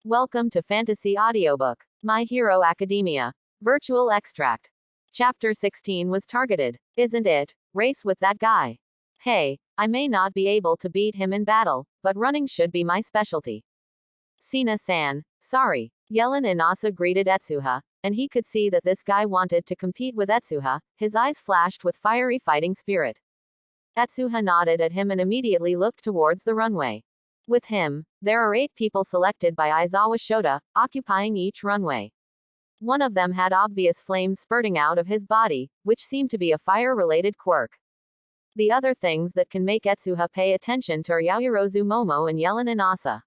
Welcome to Fantasy Audiobook, My Hero Academia. Virtual Extract. Chapter 16 was targeted, isn't it? Race with that guy. Hey, I may not be able to beat him in battle, but running should be my specialty. Sina-san, sorry. Yellen Inasa greeted Etsuha, and he could see that this guy wanted to compete with Etsuha. His eyes flashed with fiery fighting spirit. Etsuha nodded at him and immediately looked towards the runway. With him, there are 8 people selected by Aizawa Shota, occupying each runway. One of them had obvious flames spurting out of his body, which seemed to be a fire-related quirk. The other things that can make Etsuha pay attention to are Yaoyorozu Momo and Yellen Inasa.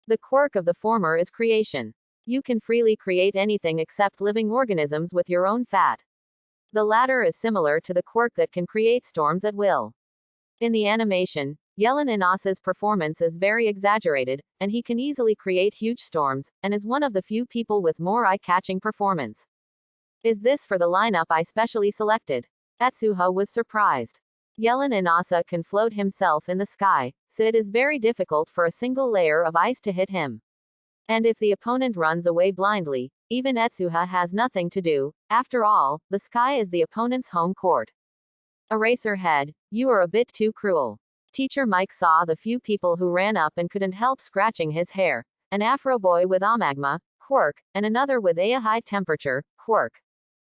The quirk of the former is creation. You can freely create anything except living organisms with your own fat. The latter is similar to the quirk that can create storms at will. In the animation, Yellen Inasa's performance is very exaggerated, and he can easily create huge storms, and is one of the few people with more eye-catching performance. Is this for the lineup I specially selected? Etsuha was surprised. Yellen Inasa can float himself in the sky, so it is very difficult for a single layer of ice to hit him. And if the opponent runs away blindly, even Etsuha has nothing to do. After all, the sky is the opponent's home court. Eraserhead, you are a bit too cruel. Teacher Mike saw the few people who ran up and couldn't help scratching his hair. An Afro boy with amagma, quirk, and another with a high temperature, quirk.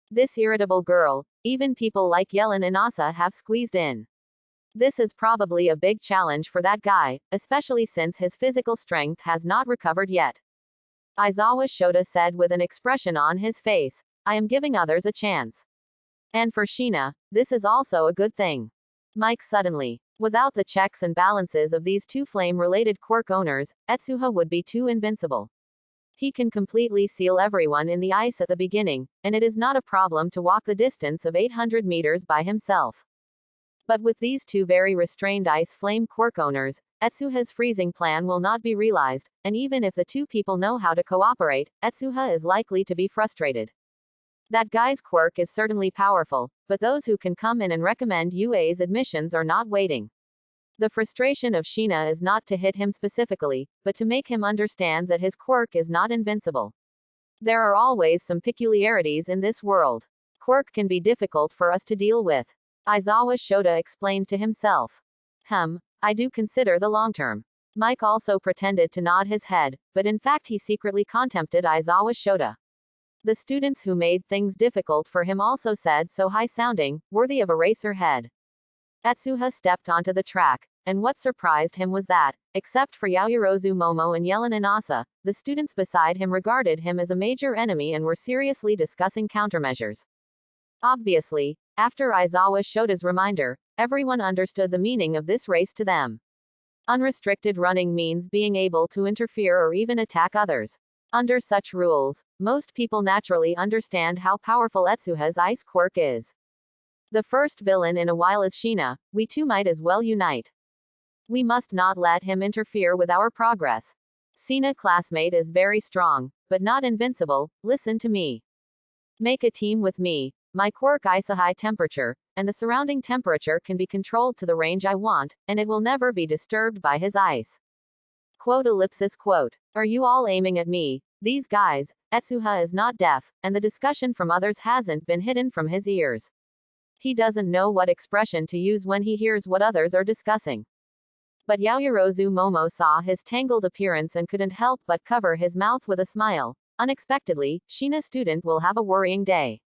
This irritable girl, even people like Yellen Inasa have squeezed in. This is probably a big challenge for that guy, especially since his physical strength has not recovered yet. Aizawa Shota said with an expression on his face, I am giving others a chance. And for Shina, this is also a good thing. Mike suddenly. Without the checks and balances of these 2 flame-related quirk owners, Etsuha would be too invincible. He can completely seal everyone in the ice at the beginning, and it is not a problem to walk the distance of 800 meters by himself. But with these 2 very restrained ice flame quirk owners, Etsuha's freezing plan will not be realized, and even if the 2 people know how to cooperate, Etsuha is likely to be frustrated. That guy's quirk is certainly powerful, but those who can come in and recommend UA's admissions are not waiting. The frustration of Shina is not to hit him specifically, but to make him understand that his quirk is not invincible. There are always some peculiarities in this world. Quirk can be difficult for us to deal with. Aizawa Shota explained to himself. I do consider the long term. Mike also pretended to nod his head, but in fact he secretly contemplated Aizawa Shota. The students who made things difficult for him also said so high-sounding, worthy of a racer head. Etsuha stepped onto the track, and what surprised him was that, except for Yaoyorozu Momo and Yellen Inasa, the students beside him regarded him as a major enemy and were seriously discussing countermeasures. Obviously, after Aizawa Shota's reminder, everyone understood the meaning of this race to them. Unrestricted running means being able to interfere or even attack others. Under such rules, most people naturally understand how powerful Etsuha's ice quirk is. The first villain in a while is Shina, we 2 might as well unite. We must not let him interfere with our progress. Sina classmate is very strong, but not invincible, listen to me. Make a team with me, my quirk ice a high temperature, and the surrounding temperature can be controlled to the range I want, and it will never be disturbed by his ice. Quote. Are you all aiming at me? These guys, Etsuha is not deaf, and the discussion from others hasn't been hidden from his ears. He doesn't know what expression to use when he hears what others are discussing. But Yaoyorozu Momo saw his tangled appearance and couldn't help but cover his mouth with a smile. Unexpectedly, Shina student will have a worrying day.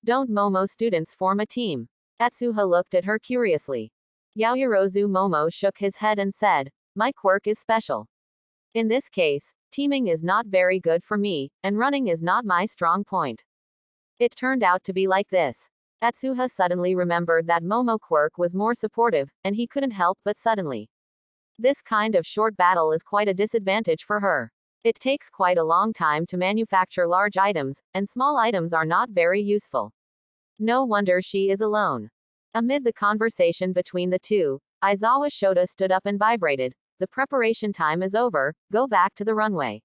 Don't Momo students form a team? Etsuha looked at her curiously. Yaoyorozu Momo shook his head and said, my quirk is special. In this case, teaming is not very good for me, and running is not my strong point. It turned out to be like this. Etsuha suddenly remembered that Momo quirk was more supportive, and he couldn't help but suddenly. This kind of short battle is quite a disadvantage for her. It takes quite a long time to manufacture large items, and small items are not very useful. No wonder she is alone. Amid the conversation between the 2, Aizawa Shota stood up and vibrated. The preparation time is over, go back to the runway.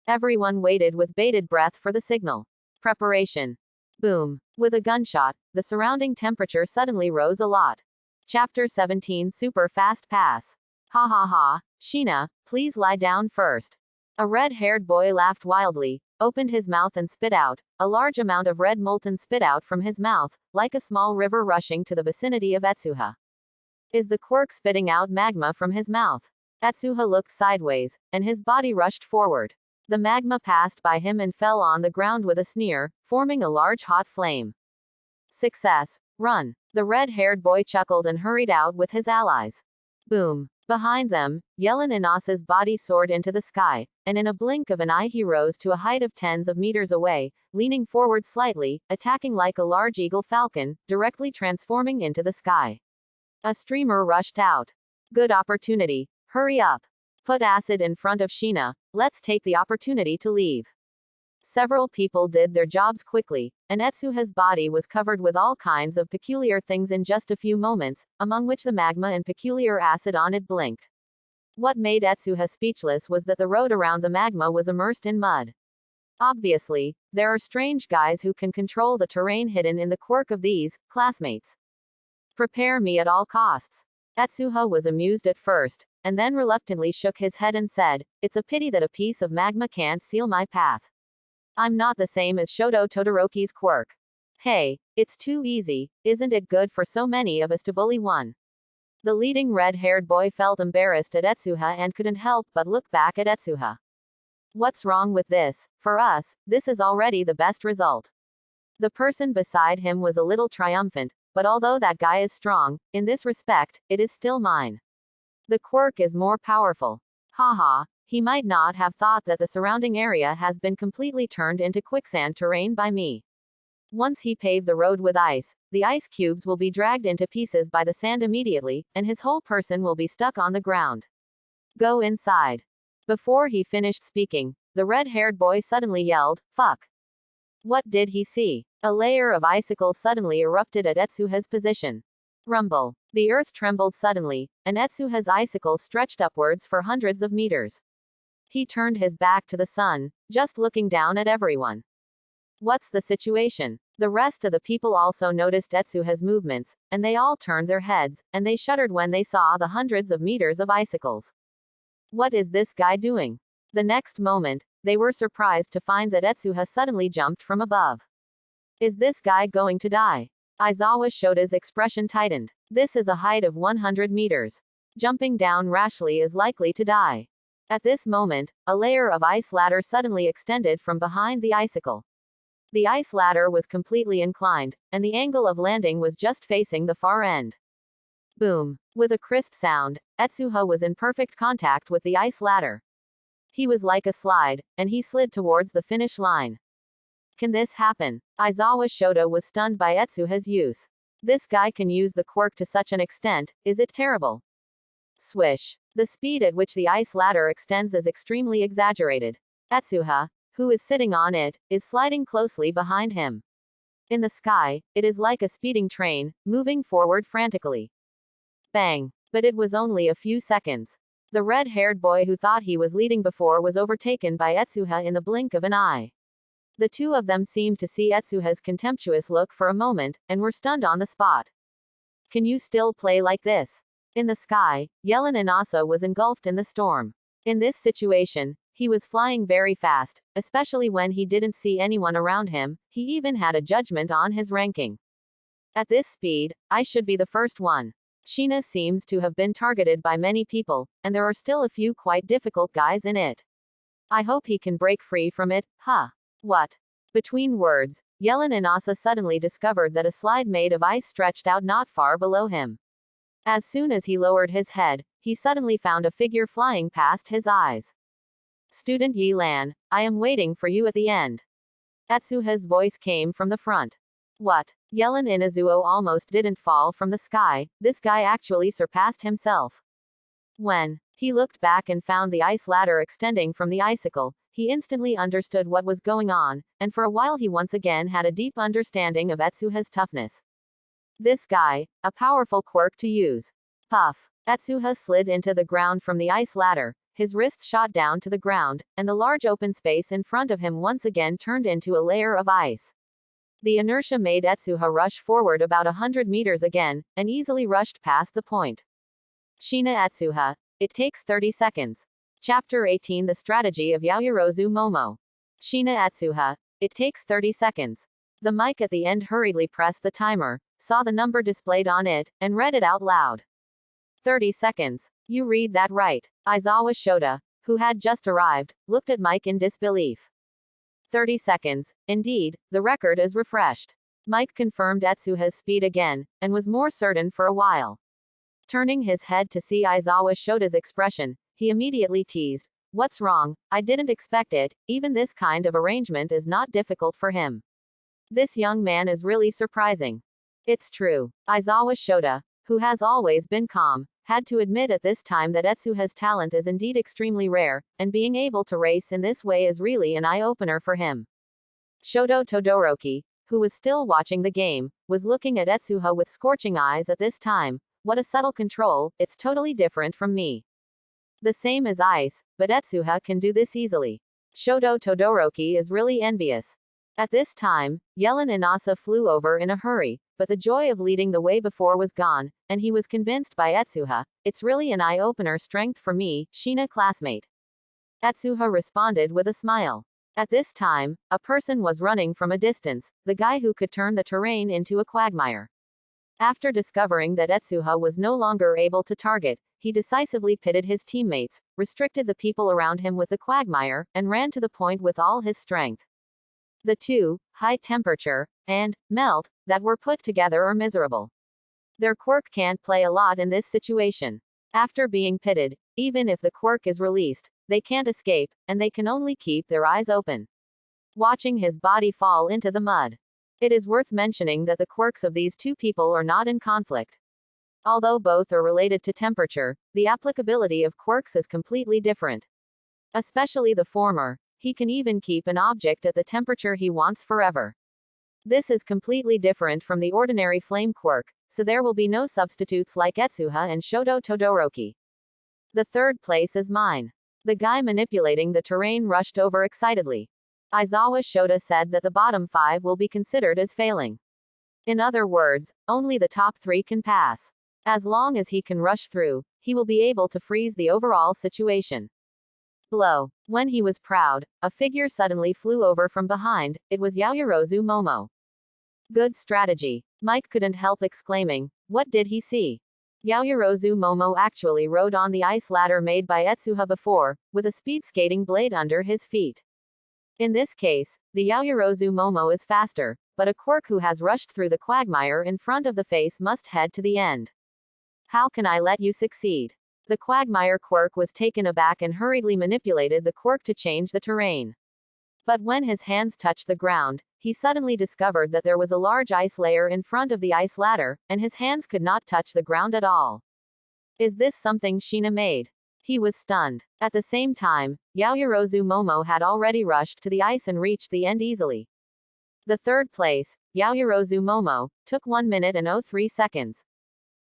Everyone waited with bated breath for the signal. Preparation. Boom. With a gunshot, the surrounding temperature suddenly rose a lot. Chapter 17 Super Fast Pass. Ha ha ha. Shina, please lie down first. A red-haired boy laughed wildly, opened his mouth and spit out, a large amount of red molten spit out from his mouth, like a small river rushing to the vicinity of Etsuha. Is the quirk spitting out magma from his mouth? Etsuha looked sideways, and his body rushed forward. The magma passed by him and fell on the ground with a sneer, forming a large hot flame. Success. Run. The red-haired boy chuckled and hurried out with his allies. Boom. Behind them, Yellen Inasa's body soared into the sky, and in a blink of an eye he rose to a height of tens of meters away, leaning forward slightly, attacking like a large eagle falcon, directly transforming into the sky. A streamer rushed out. Good opportunity. Hurry up. Put acid in front of Sheena, let's take the opportunity to leave. Several people did their jobs quickly, and Etsuha's body was covered with all kinds of peculiar things in just a few moments, among which the magma and peculiar acid on it blinked. What made Etsuha speechless was that the road around the magma was immersed in mud. Obviously, there are strange guys who can control the terrain hidden in the quirk of these classmates. Prepare me at all costs. Etsuha was amused at first, and then reluctantly shook his head and said, "It's a pity that a piece of magma can't seal my path. I'm not the same as Shoto Todoroki's quirk. Hey, it's too easy, isn't it good for so many of us to bully one?" The leading red-haired boy felt embarrassed at Etsuha and couldn't help but look back at Etsuha. What's wrong with this? For us, this is already the best result. The person beside him was a little triumphant, but although that guy is strong, in this respect, it is still mine. The quirk is more powerful. Haha. He might not have thought that the surrounding area has been completely turned into quicksand terrain by me. Once he paved the road with ice, the ice cubes will be dragged into pieces by the sand immediately, and his whole person will be stuck on the ground. Go inside. Before he finished speaking, the red-haired boy suddenly yelled, "Fuck!" What did he see? A layer of icicles suddenly erupted at Etsuha's position. Rumble. The earth trembled suddenly, and Etsuha's icicles stretched upwards for hundreds of meters. He turned his back to the sun, just looking down at everyone. What's the situation? The rest of the people also noticed Etsuha's movements, and they all turned their heads, and they shuddered when they saw the hundreds of meters of icicles. What is this guy doing? The next moment, they were surprised to find that Etsuha suddenly jumped from above. Is this guy going to die? Aizawa Shota's expression tightened. This is a height of 100 meters. Jumping down rashly is likely to die. At this moment, a layer of ice ladder suddenly extended from behind the icicle. The ice ladder was completely inclined, and the angle of landing was just facing the far end. Boom. With a crisp sound, Etsuha was in perfect contact with the ice ladder. He was like a slide, and he slid towards the finish line. Can this happen? Aizawa Shota was stunned by Etsuha's use. This guy can use the quirk to such an extent, is it terrible? Swish. The speed at which the ice ladder extends is extremely exaggerated. Etsuha, who is sitting on it, is sliding closely behind him. In the sky, it is like a speeding train, moving forward frantically. Bang. But it was only a few seconds. The red-haired boy who thought he was leading before was overtaken by Etsuha in the blink of an eye. The two of them seemed to see Etsuha's contemptuous look for a moment, and were stunned on the spot. Can you still play like this? In the sky, Yellen Inasa was engulfed in the storm. In this situation, he was flying very fast, especially when he didn't see anyone around him. He even had a judgment on his ranking. At this speed, I should be the first one. Sheena seems to have been targeted by many people, and there are still a few quite difficult guys in it. I hope he can break free from it, huh? What? Between words, Yellen Inasa suddenly discovered that a slide made of ice stretched out not far below him. As soon as he lowered his head, he suddenly found a figure flying past his eyes. Student Yi Lan, I am waiting for you at the end. Etsuha's voice came from the front. What? Yellen Inazuo almost didn't fall from the sky, this guy actually surpassed himself. When he looked back and found the ice ladder extending from the icicle, he instantly understood what was going on, and for a while he once again had a deep understanding of Etsuha's toughness. This guy, a powerful quirk to use. Puff. Etsuha slid into the ground from the ice ladder, his wrists shot down to the ground, and the large open space in front of him once again turned into a layer of ice. The inertia made Etsuha rush forward about 100 meters again, and easily rushed past the point. Sheena Etsuha. It takes 30 seconds. Chapter 18, The Strategy of Yaoyorozu Momo. Shina Atsuha. It takes 30 seconds. The mic at the end hurriedly pressed the timer, saw the number displayed on it, and read it out loud. 30 seconds. You read that right. Aizawa Shota, who had just arrived, looked at Mike in disbelief. 30 seconds. Indeed, the record is refreshed. Mike confirmed Atsuha's speed again, and was more certain for a while. Turning his head to see Aizawa Shota's expression, he immediately teased, "What's wrong? I didn't expect it." Even this kind of arrangement is not difficult for him. This young man is really surprising. It's true. Aizawa Shota, who has always been calm, had to admit at this time that Atsuha's talent is indeed extremely rare, and being able to race in this way is really an eye-opener for him. Shoto Todoroki, who was still watching the game, was looking at Atsuha with scorching eyes at this time. What a subtle control, it's totally different from me. The same as ice, but Atsuha can do this easily. Shoto Todoroki is really envious. At this time, Yellen Inasa flew over in a hurry, but the joy of leading the way before was gone, and he was convinced by Atsuha, "It's really an eye-opener strength for me, Shina classmate." Atsuha responded with a smile. At this time, a person was running from a distance, the guy who could turn the terrain into a quagmire. After discovering that Atsuha was no longer able to target, he decisively pitted his teammates, restricted the people around him with the quagmire, and ran to the point with all his strength. The two, high temperature, and melt, that were put together are miserable. Their quirk can't play a lot in this situation. After being pitted, even if the quirk is released, they can't escape, and they can only keep their eyes open, watching his body fall into the mud. It is worth mentioning that the quirks of these two people are not in conflict. Although both are related to temperature, the applicability of quirks is completely different. Especially the former. He can even keep an object at the temperature he wants forever. This is completely different from the ordinary flame quirk, so there will be no substitutes like Atsuha and Shoto Todoroki. The third place is mine. The guy manipulating the terrain rushed over excitedly. Aizawa Shota said that the bottom 5 will be considered as failing. In other words, only the top 3 can pass. As long as he can rush through, he will be able to freeze the overall situation. Blow. When he was proud, a figure suddenly flew over from behind. It was Yaoyorozu Momo. Good strategy. Mike couldn't help exclaiming. What did he see? Yaoyorozu Momo actually rode on the ice ladder made by Atsuha before, with a speed skating blade under his feet. In this case, the Yaoyorozu Momo is faster, but a quirk who has rushed through the quagmire in front of the face must head to the end. How can I let you succeed? The quagmire quirk was taken aback and hurriedly manipulated the quirk to change the terrain. But when his hands touched the ground, he suddenly discovered that there was a large ice layer in front of the ice ladder, and his hands could not touch the ground at all. Is this something Shina made? He was stunned. At the same time, Yaoyorozu Momo had already rushed to the ice and reached the end easily. The third place, Yaoyorozu Momo, took 1 minute and 03 seconds.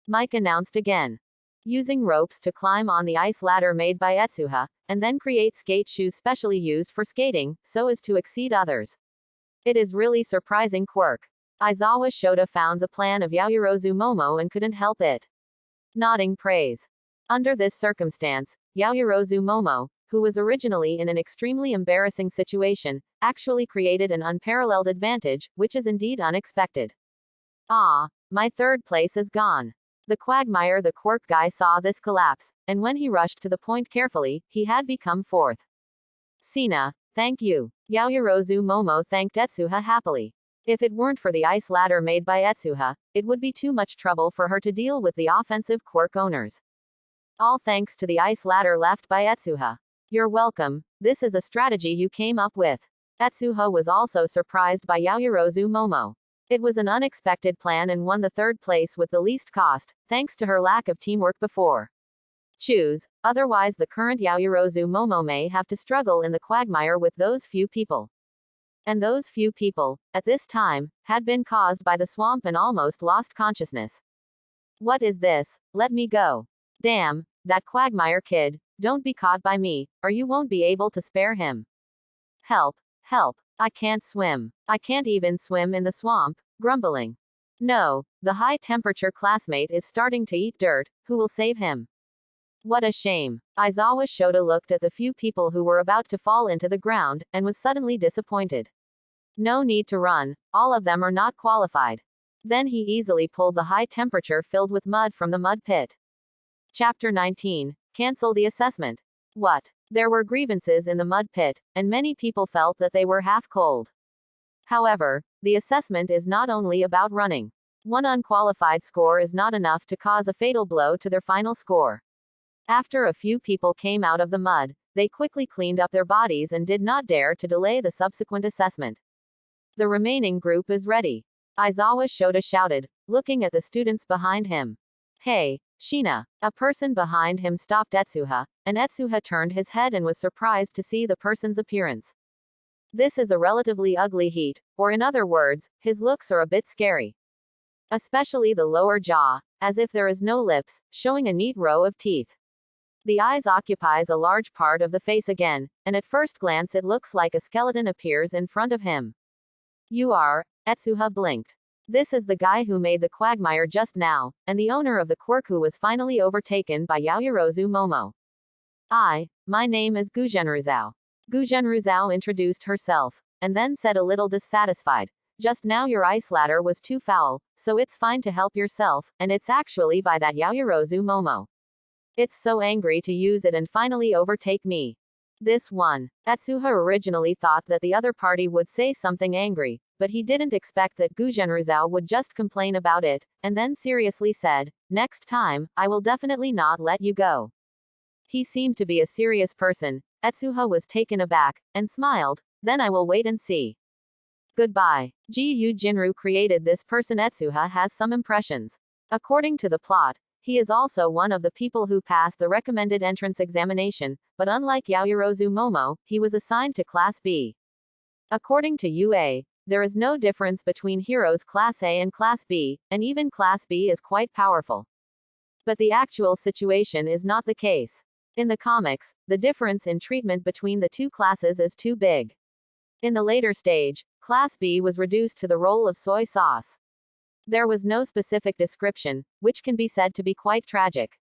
Mike announced again. Using ropes to climb on the ice ladder made by Atsuha, and then create skate shoes specially used for skating, so as to exceed others. It is really surprising quirk. Aizawa Shota found the plan of Yaoyorozu Momo and couldn't help it. Nodding praise. Under this circumstance, Yaoyorozu Momo, who was originally in an extremely embarrassing situation, actually created an unparalleled advantage, which is indeed unexpected. Ah, my third place is gone. The quagmire the quirk guy saw this collapse, and when he rushed to the point carefully, he had become fourth. Sina, thank you. Yaoyorozu Momo thanked Atsuha happily. If it weren't for the ice ladder made by Atsuha, it would be too much trouble for her to deal with the offensive quirk owners. All thanks to the ice ladder left by Atsuha. You're welcome. This is a strategy you came up with. Atsuha was also surprised by Yaoyorozu Momo. It was an unexpected plan and won the third place with the least cost, thanks to her lack of teamwork before. Choose, otherwise the current Yaoyorozu Momo may have to struggle in the quagmire with those few people. And those few people, at this time, had been caused by the swamp and almost lost consciousness. What is this? Let me go. Damn, that quagmire kid, don't be caught by me, or you won't be able to spare him. Help, help. I can't swim. I can't even swim in the swamp, grumbling. No, the high-temperature classmate is starting to eat dirt, who will save him? What a shame. Aizawa Shota looked at the few people who were about to fall into the ground, and was suddenly disappointed. No need to run, all of them are not qualified. Then he easily pulled the high temperature filled with mud from the mud pit. Chapter 19. Cancel the assessment. What? There were grievances in the mud pit, and many people felt that they were half cold. However, the assessment is not only about running. One unqualified score is not enough to cause a fatal blow to their final score. After a few people came out of the mud, they quickly cleaned up their bodies and did not dare to delay the subsequent assessment. The remaining group is ready. Aizawa Shota shouted, looking at the students behind him. Hey, Shina. A person behind him stopped Etsuha, and Etsuha turned his head and was surprised to see the person's appearance. This is a relatively ugly heat, or in other words, his looks are a bit scary. Especially the lower jaw, as if there is no lips, showing a neat row of teeth. The eyes occupies a large part of the face again, and at first glance it looks like a skeleton appears in front of him. You are? Etsuha blinked. This is the guy who made the quagmire just now, and the owner of the quirk who was finally overtaken by Yaoyorozu Momo. My name is Gugenruzao. Gugenruzao introduced herself, and then said a little dissatisfied, just now your ice ladder was too foul, so it's fine to help yourself, and it's actually by that Yaoyorozu Momo. It's so angry to use it and finally overtake me. This one. Etsuha originally thought that the other party would say something angry, but he didn't expect that Gugenruzao would just complain about it, and then seriously said, next time, I will definitely not let you go. He seemed to be a serious person. Etsuha was taken aback, and smiled, then I will wait and see. Goodbye. Ji Jinru created this person. Etsuha has some impressions. According to the plot, he is also one of the people who passed the recommended entrance examination, but unlike Yaoyorozu Momo, he was assigned to Class B. According to UA, there is no difference between heroes Class A and Class B, and even Class B is quite powerful. But the actual situation is not the case. In the comics, the difference in treatment between the two classes is too big. In the later stage, Class B was reduced to the role of soy sauce. There was no specific description, which can be said to be quite tragic.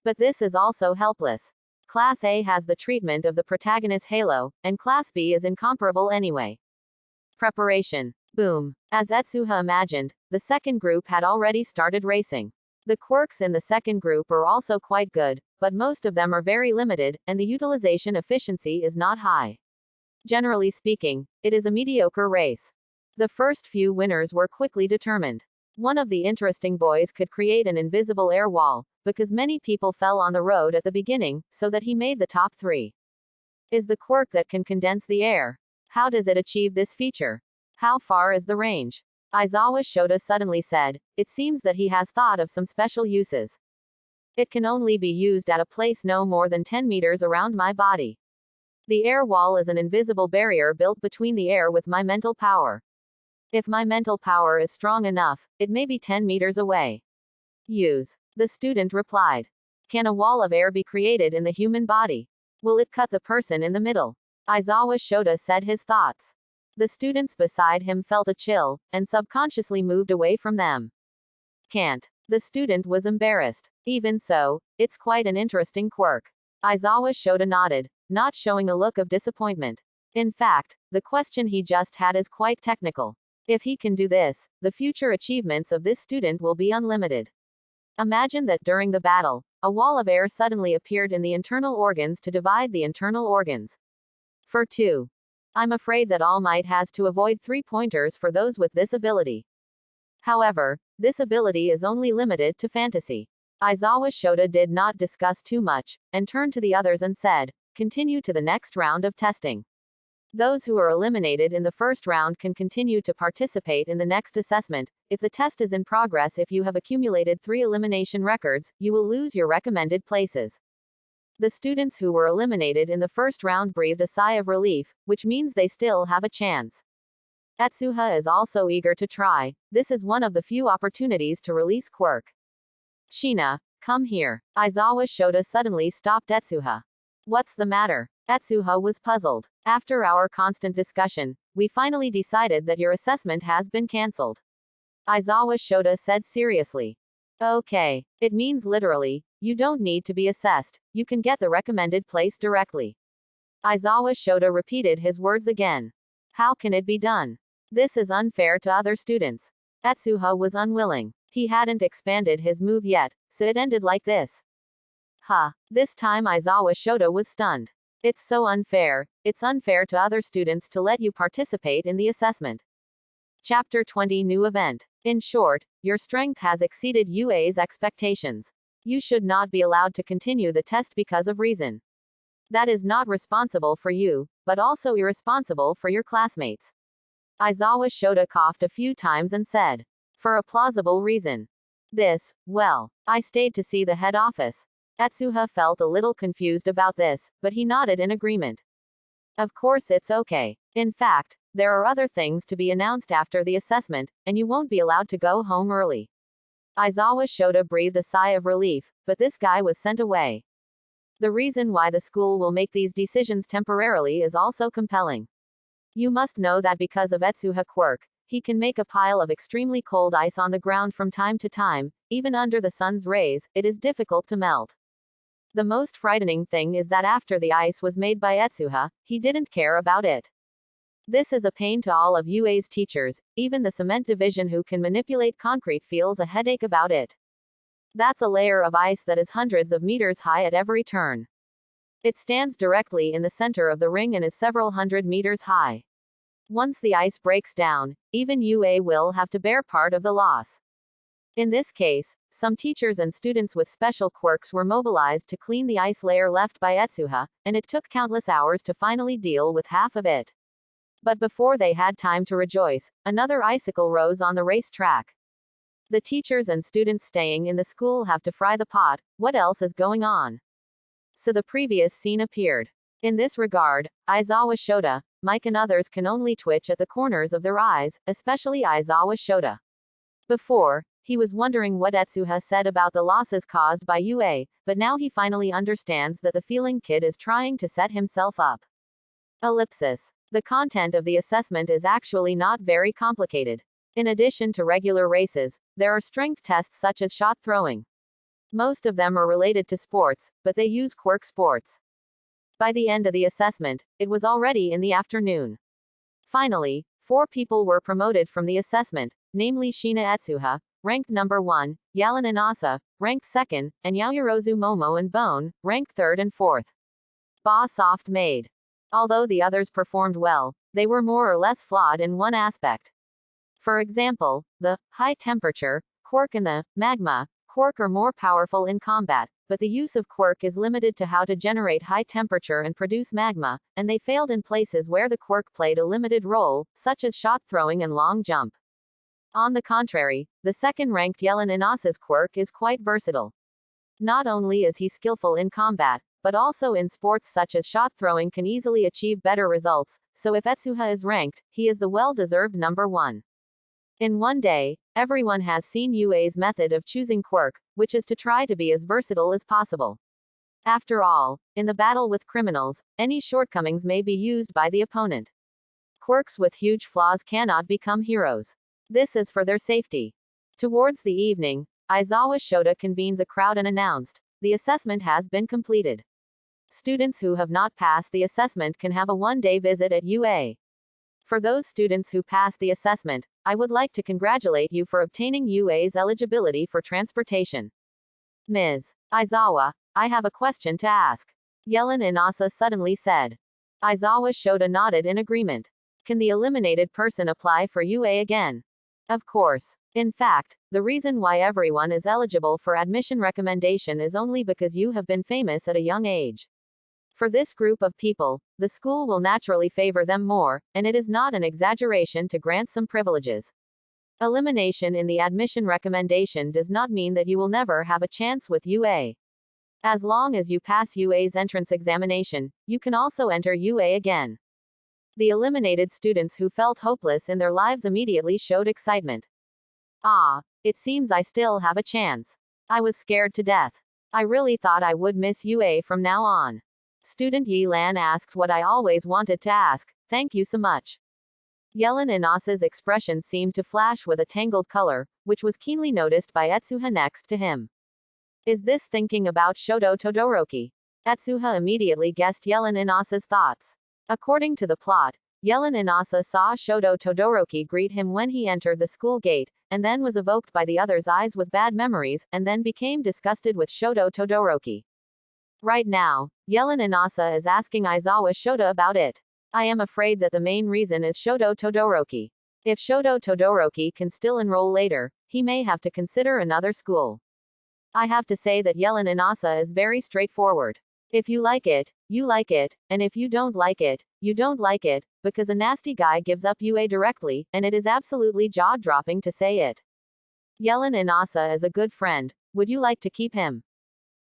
But this is also helpless. Class A has the treatment of the protagonist Halo, and Class B is incomparable anyway. Preparation. Boom. As Etsuha imagined, the second group had already started racing. The quirks in the second group are also quite good, but most of them are very limited, and the utilization efficiency is not high. Generally speaking, it is a mediocre race. The first few winners were quickly determined. One of the interesting boys could create an invisible air wall, because many people fell on the road at the beginning, so that he made the top 3. Is the quirk that can condense the air. How does it achieve this feature? How far is the range? Aizawa Shota suddenly said, it seems that he has thought of some special uses. It can only be used at a place no more than 10 meters around my body. The air wall is an invisible barrier built between the air with my mental power. If my mental power is strong enough, it may be 10 meters away. Use. The student replied. Can a wall of air be created in the human body? Will it cut the person in the middle? Aizawa Shota said his thoughts. The students beside him felt a chill, and subconsciously moved away from them. Can't. The student was embarrassed. Even so, it's quite an interesting quirk. Aizawa Shota nodded, not showing a look of disappointment. In fact, the question he just had is quite technical. If he can do this, the future achievements of this student will be unlimited. Imagine that during the battle, a wall of air suddenly appeared in the internal organs to divide the internal organs. For 2. I'm afraid that All Might has to avoid 3 pointers for those with this ability. However, this ability is only limited to fantasy. Aizawa Shota did not discuss too much, and turned to the others and said, continue to the next round of testing. Those who are eliminated in the first round can continue to participate in the next assessment. If the test is in progress, if you have accumulated 3 elimination records, you will lose your recommended places. The students who were eliminated in the first round breathed a sigh of relief, which means they still have a chance. Etsuha is also eager to try. This is one of the few opportunities to release quirk. Shina, come here. Aizawa Shota suddenly stopped Etsuha. What's the matter? Etsuha was puzzled. After our constant discussion, we finally decided that your assessment has been cancelled. Aizawa Shota said seriously. Okay. It means literally, You don't need to be assessed, you can get the recommended place directly. Aizawa Shota repeated his words again. How can it be done? This is unfair to other students. Etsuha was unwilling. He hadn't expanded his move yet, so it ended like this. This time Aizawa Shota was stunned. It's so unfair. It's unfair to other students to let you participate in the assessment. Chapter 20 New Event. In short, your strength has exceeded UA's expectations. You should not be allowed to continue the test because of reason. That is not responsible for you, but also irresponsible for your classmates. Aizawa Shota coughed a few times and said. For a plausible reason. Well, I stayed to see the head office. Etsuha felt a little confused about this, but he nodded in agreement. Of course it's okay. In fact, there are other things to be announced after the assessment, and you won't be allowed to go home early. Aizawa Shota breathed a sigh of relief, but this guy was sent away. The reason why the school will make these decisions temporarily is also compelling. You must know that because of Etsuha quirk, he can make a pile of extremely cold ice on the ground from time to time, even under the sun's rays, it is difficult to melt. The most frightening thing is that after the ice was made by Etsuha, he didn't care about it. This is a pain to all of UA's teachers, even the cement division who can manipulate concrete feels a headache about it. That's a layer of ice that is hundreds of meters high at every turn. It stands directly in the center of the ring and is several hundred meters high. Once the ice breaks down, even UA will have to bear part of the loss. In this case, some teachers and students with special quirks were mobilized to clean the ice layer left by Etsuha, and it took countless hours to finally deal with half of it. But before they had time to rejoice, another icicle rose on the race track. The teachers and students staying in the school have to fry the pot, what else is going on? So the previous scene appeared. In this regard, Aizawa Shota, Mike and others can only twitch at the corners of their eyes, especially Aizawa Shota. Before, he was wondering what Etsuha said about the losses caused by UA, but now he finally understands that the feeling kid is trying to set himself up. Ellipsis. The content of the assessment is actually not very complicated. In addition to regular races, there are strength tests such as shot throwing. Most of them are related to sports, but they use quirk sports. By the end of the assessment, it was already in the afternoon. Finally, 4 people were promoted from the assessment, namely Shina Etsuha, ranked number 1, Yalan Inasa, ranked 2nd, and Yaoyorozu Momo and Bone, ranked 3rd and 4th. Ba soft made. Although the others performed well, they were more or less flawed in one aspect. For example, the high temperature quirk and the magma quirk are more powerful in combat, but the use of quirk is limited to how to generate high temperature and produce magma, and they failed in places where the quirk played a limited role, such as shot throwing and long jump. On the contrary, the second-ranked Yalan Inasa's quirk is quite versatile. Not only is he skillful in combat, but also in sports such as shot throwing can easily achieve better results, so if Etsuha is ranked, he is the well-deserved number 1. In one day, everyone has seen UA's method of choosing quirk, which is to try to be as versatile as possible. After all, in the battle with criminals, any shortcomings may be used by the opponent. Quirks with huge flaws cannot become heroes. This is for their safety. Towards the evening, Aizawa Shota convened the crowd and announced, the assessment has been completed. Students who have not passed the assessment can have a one-day visit at UA. For those students who passed the assessment, I would like to congratulate you for obtaining UA's eligibility for transportation. Ms. Aizawa, I have a question to ask. Yalan Inasa suddenly said. Aizawa Shota nodded in agreement. Can the eliminated person apply for UA again? Of course. In fact, the reason why everyone is eligible for admission recommendation is only because you have been famous at a young age. For this group of people, the school will naturally favor them more, and it is not an exaggeration to grant some privileges. Elimination in the admission recommendation does not mean that you will never have a chance with UA. As long as you pass UA's entrance examination, you can also enter UA again. The eliminated students who felt hopeless in their lives immediately showed excitement. Ah, it seems I still have a chance. I was scared to death. I really thought I would miss UA from now on. Student Yi Lan asked what I always wanted to ask, thank you so much. Yalan Inasa's expression seemed to flash with a tangled color, which was keenly noticed by Etsuha next to him. Is this thinking about Shoto Todoroki? Atsuha immediately guessed Yellen Inasa's thoughts. According to the plot, Yellen Inasa saw Shoto Todoroki greet him when he entered the school gate, and then was evoked by the other's eyes with bad memories, and then became disgusted with Shoto Todoroki. Right now, Yellen Inasa is asking Aizawa Shota about it. I am afraid that the main reason is Shoto Todoroki. If Shoto Todoroki can still enroll later, he may have to consider another school. I have to say that Yellen Inasa is very straightforward. If you like it, you like it, and if you don't like it, you don't like it, because a nasty guy gives up UA directly, and it is absolutely jaw-dropping to say it. Yellen Inasa is a good friend, would you like to keep him?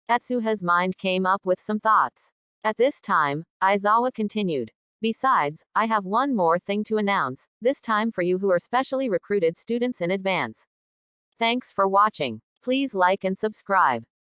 Atsuha's mind came up with some thoughts. At this time, Aizawa continued. Besides, I have one more thing to announce, this time for you who are specially recruited students in advance. Thanks for watching. Please like and subscribe.